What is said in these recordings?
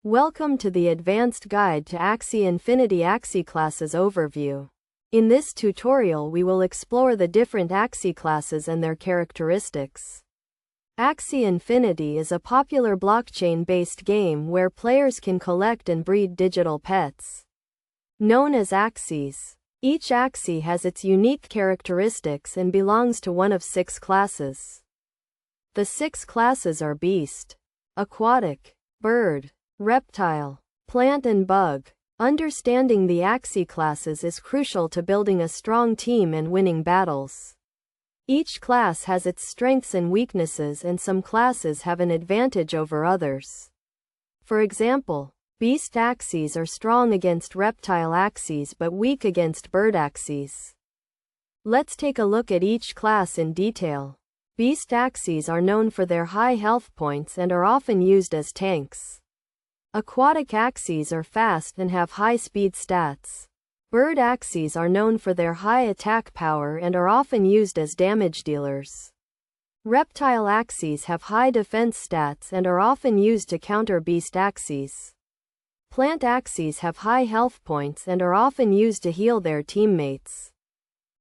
Welcome to the Advanced Guide to Axie Infinity Axie Classes Overview. In this tutorial we will explore the different Axie classes and their characteristics. Axie Infinity is a popular blockchain-based game where players can collect and breed digital pets, known as Axies. Each Axie has its unique characteristics and belongs to one of 6 classes. The 6 classes are Beast, Aquatic, Bird, Reptile, Plant and Bug. Understanding the Axie classes is crucial to building a strong team and winning battles. Each class has its strengths and weaknesses, and some classes have an advantage over others. For example, Beast Axies are strong against Reptile Axies but weak against Bird Axies. Let's take a look at each class in detail. Beast Axies are known for their high health points and are often used as tanks. Aquatic Axies are fast and have high speed stats. Bird Axies are known for their high attack power and are often used as damage dealers. Reptile Axies have high defense stats and are often used to counter Beast Axies. Plant Axies have high health points and are often used to heal their teammates.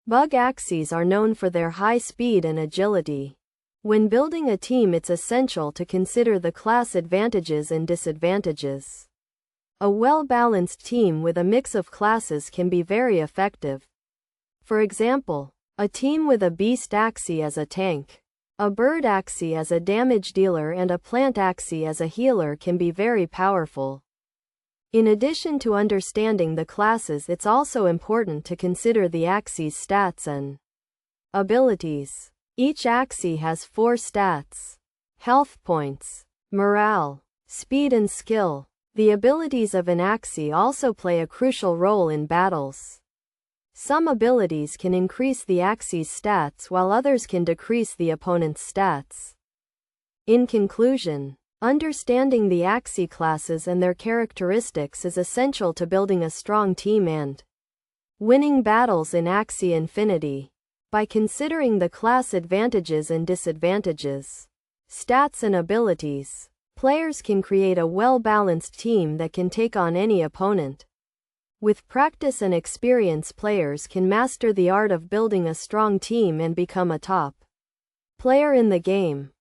Bug Axies are known for their high speed and agility. When building a team, it's essential to consider the class advantages and disadvantages. A well-balanced team with a mix of classes can be very effective. For example, a team with a Beast Axie as a tank, a Bird Axie as a damage dealer, and a Plant Axie as a healer can be very powerful. In addition to understanding the classes, it's also important to consider the Axie's stats and abilities. Each Axie has 4 stats: health points, morale, speed and skill. The abilities of an Axie also play a crucial role in battles. Some abilities can increase the Axie's stats while others can decrease the opponent's stats. In conclusion, understanding the Axie classes and their characteristics is essential to building a strong team and winning battles in Axie Infinity. By considering the class advantages and disadvantages, stats and abilities, players can create a well-balanced team that can take on any opponent. With practice and experience, players can master the art of building a strong team and become a top player in the game.